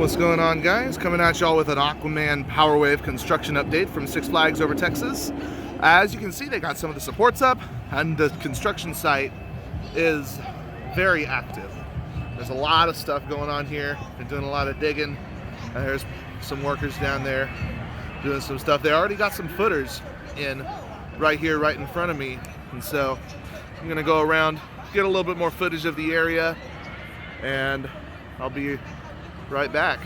What's going on, guys? Coming at y'all with an Aquaman Power Wave construction update from Six Flags over Texas. As you can see, they got some of the supports up and the construction site is very active. There's a lot of stuff going on here. They're doing a lot of digging. And there's some workers down there doing some stuff. They already got some footers in right here, right in front of me. And so I'm gonna go around, get a little bit more footage of the area, and I'll be right back.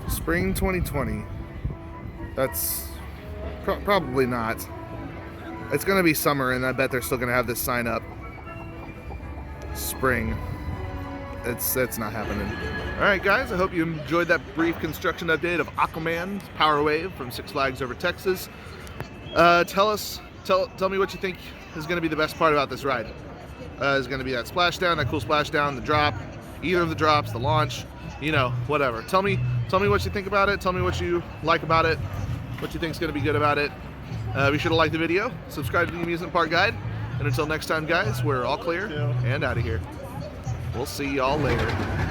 Spring 2020. That's probably not. It's gonna be summer, and I bet they're still gonna have this sign up. Spring. It's not happening. All right, guys. I hope you enjoyed that brief construction update of Aquaman Power Wave from Six Flags over Texas. Tell me what you think is gonna be the best part about this ride. Is it gonna be that splashdown, that cool splashdown, the drop, either of the drops, the launch, you know, whatever. Tell me what you think about it. Tell me what you like about it, what you think is going to be good about it. Be sure to like the video, subscribe to the Amusement Park Guide, and until next time, guys, we're all clear and out of here. We'll see y'all later.